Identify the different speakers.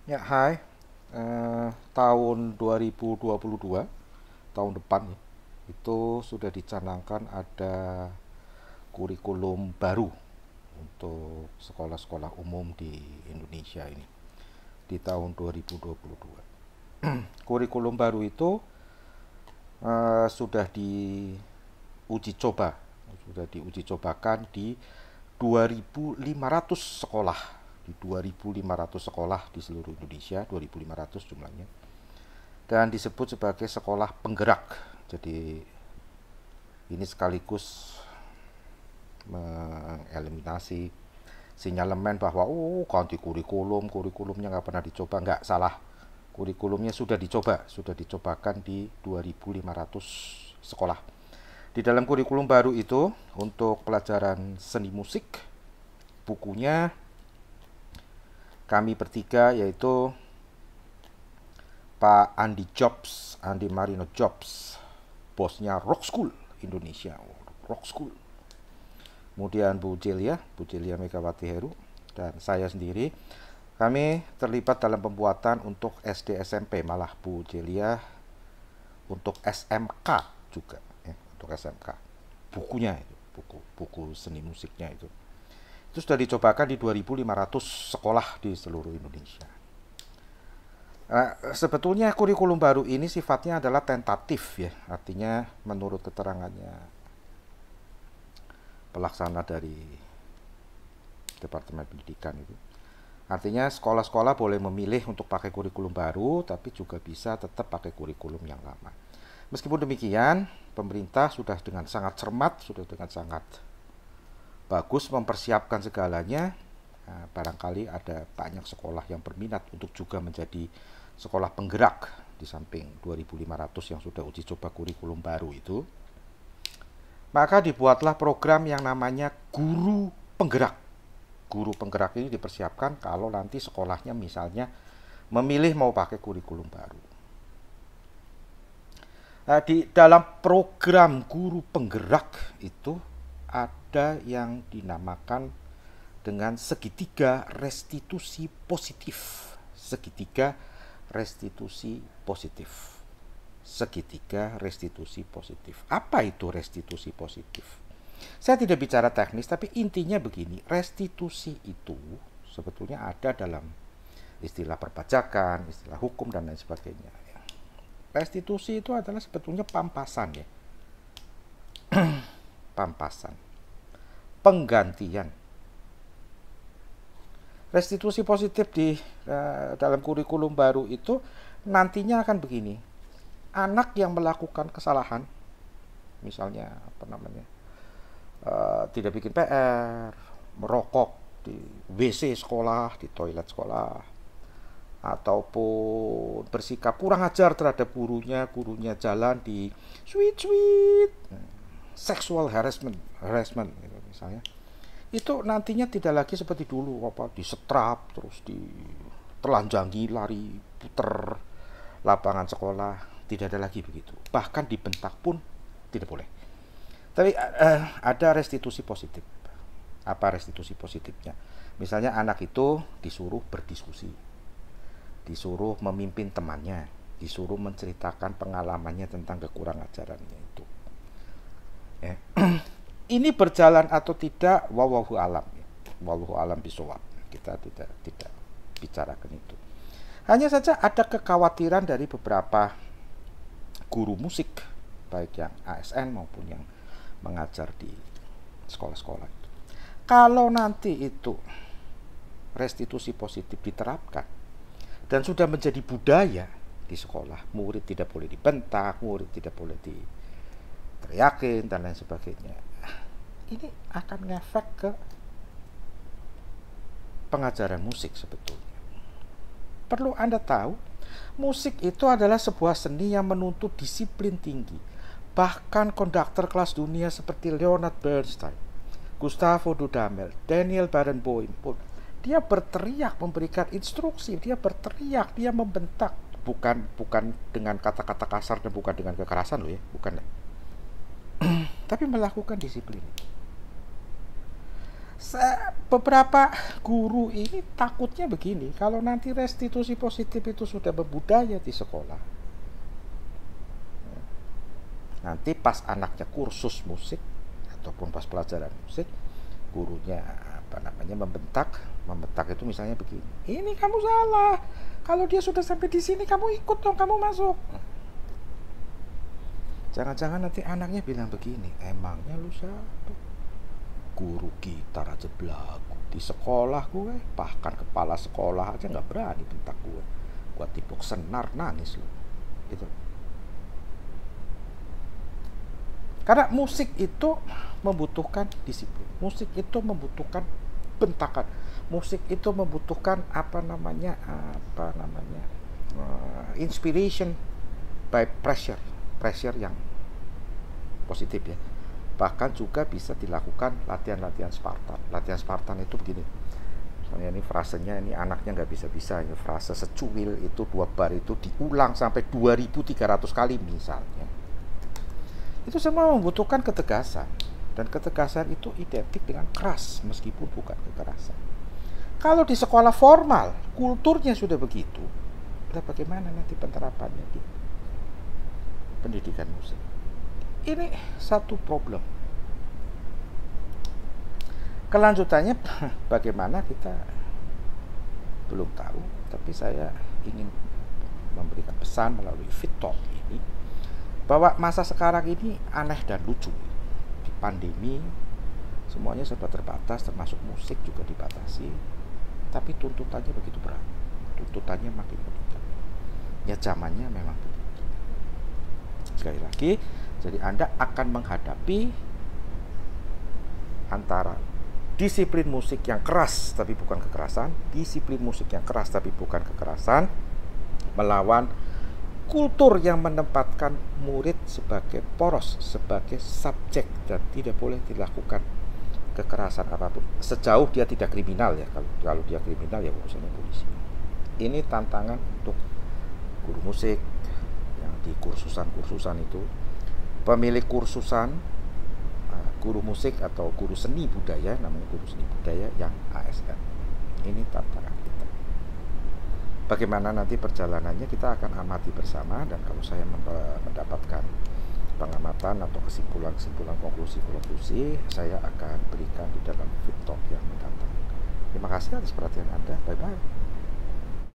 Speaker 1: Ya, hai. Tahun 2022, tahun depan ya, itu sudah dicanangkan ada kurikulum baru untuk sekolah-sekolah umum di Indonesia ini di tahun 2022. Kurikulum baru itu sudah diuji coba, sudah diuji cobakan di 2.500 sekolah, di 2.500 sekolah di seluruh Indonesia, 2.500 jumlahnya, dan disebut sebagai sekolah penggerak. Jadi ini sekaligus mengeliminasi sinyalemen bahwa ganti kurikulumnya nggak pernah dicoba. Nggak, salah. Kurikulumnya sudah dicobakan di 2.500 sekolah. Di dalam kurikulum baru itu untuk pelajaran seni musik, bukunya kami bertiga, yaitu Pak Andi Marino Jobs, bosnya Rock School Indonesia, Rock School. Kemudian Bu Celia Megawati Heru, dan saya sendiri. Kami terlibat dalam pembuatan untuk SD SMP, malah Bu Celia untuk SMK juga, ya, untuk SMK. Bukunya itu, buku seni musiknya itu sudah dicobakan di 2.500 sekolah di seluruh Indonesia. Sebetulnya kurikulum baru ini sifatnya adalah tentatif ya, artinya menurut keterangannya pelaksana dari Departemen Pendidikan itu. Artinya sekolah-sekolah boleh memilih untuk pakai kurikulum baru, tapi juga bisa tetap pakai kurikulum yang lama. Meskipun demikian, pemerintah sudah dengan sangat cermat, sudah dengan sangat bagus mempersiapkan segalanya. Nah, barangkali ada banyak sekolah yang berminat untuk juga menjadi sekolah penggerak di samping 2.500 yang sudah uji coba kurikulum baru itu. Maka dibuatlah program yang namanya guru penggerak. Guru penggerak ini dipersiapkan kalau nanti sekolahnya misalnya memilih mau pakai kurikulum baru. Nah, di dalam program guru penggerak itu ada yang dinamakan dengan segitiga restitusi positif. Segitiga restitusi positif. Segitiga restitusi positif. Apa itu restitusi positif? Saya tidak bicara teknis, tapi intinya begini, restitusi itu sebetulnya ada dalam istilah perpajakan, istilah hukum, dan lain sebagainya. Restitusi itu adalah sebetulnya pampasan ya, pampasan, penggantian. Restitusi positif di dalam kurikulum baru itu nantinya akan begini, anak yang melakukan kesalahan, misalnya apa namanya, tidak bikin PR, merokok di WC sekolah, di toilet sekolah, ataupun bersikap kurang ajar terhadap gurunya jalan di sweet, sexual harassment gitu misalnya. Itu nantinya tidak lagi seperti dulu, apa disetrap terus ditelanjangi, lari puter lapangan sekolah, tidak ada lagi begitu. Bahkan dibentak pun tidak boleh. Tapi ada restitusi positif. Apa restitusi positifnya? Misalnya anak itu disuruh berdiskusi, disuruh memimpin temannya, disuruh menceritakan pengalamannya tentang kekurang ajarannya itu. Ya. Ini berjalan atau tidak, wallahu alam. Wallahu alam bisawab. Kita tidak bicarakan itu. Hanya saja ada kekhawatiran dari beberapa guru musik, baik yang ASN maupun yang mengajar di sekolah-sekolah itu. Kalau nanti itu restitusi positif diterapkan dan sudah menjadi budaya di sekolah, murid tidak boleh dibentak, murid tidak boleh diteriakin dan lain sebagainya. Ini akan ngefek ke pengajaran musik sebetulnya. Perlu Anda tahu, musik itu adalah sebuah seni yang menuntut disiplin tinggi. Bahkan konduktor kelas dunia seperti Leonard Bernstein, Gustavo Dudamel, Daniel Barenboim pun dia berteriak memberikan instruksi, dia berteriak, dia membentak, bukan dengan kata-kata kasar dan bukan dengan kekerasan loh ya, bukan. Tapi melakukan disiplin. Beberapa guru ini takutnya begini, kalau nanti restitusi positif itu sudah berbudaya di sekolah, nanti pas anaknya kursus musik ataupun pas pelajaran musik, gurunya membentak itu misalnya begini, ini kamu salah, kalau dia sudah sampai di sini kamu ikut dong, kamu masuk. Jangan-jangan nanti anaknya bilang begini, emangnya lu siapa? Guru gitar aja belagu di sekolah gue, bahkan kepala sekolah aja nggak berani bentak gue tipuk senar nangis lu gitu. Karena musik itu membutuhkan disiplin, musik itu membutuhkan bentakan, musik itu membutuhkan inspiration by pressure yang positif ya. Bahkan juga bisa dilakukan latihan-latihan Spartan. Latihan Spartan itu begini, misalnya ini frasenya, ini anaknya nggak bisa-bisa ya, frase secuil itu 2 bar itu diulang sampai 2300 kali misalnya. Itu semua membutuhkan ketegasan, dan ketegasan itu identik dengan keras meskipun bukan kekerasan. Kalau di sekolah formal kulturnya sudah begitu, bagaimana nanti penerapannya di pendidikan musik? Ini satu problem. Kelanjutannya bagaimana kita belum tahu, tapi saya ingin memberikan pesan melalui Fit Talk ini bahwa masa sekarang ini aneh dan lucu. Di pandemi semuanya serba terbatas, termasuk musik juga dibatasi, tapi tuntutannya begitu berat, tuntutannya makin meningkat. Ya zamannya memang begitu. Sekali lagi, jadi Anda akan menghadapi antara disiplin musik yang keras tapi bukan kekerasan, disiplin musik yang keras tapi bukan kekerasan, melawan kultur yang menempatkan murid sebagai poros, sebagai subjek, dan tidak boleh dilakukan kekerasan apapun sejauh dia tidak kriminal ya. Kalau dia kriminal ya urusannya polisi. Ini tantangan untuk guru musik yang di kursusan itu, pemilik kursusan, guru musik atau guru seni budaya, namanya guru seni budaya yang ASN. Ini tantangan kita. Bagaimana nanti perjalanannya kita akan amati bersama, dan kalau saya mendapatkan pengamatan atau kesimpulan-kesimpulan, konklusi-konklusi, saya akan berikan di dalam Fit Talk yang mendatang. Terima kasih atas perhatian Anda. Bye-bye.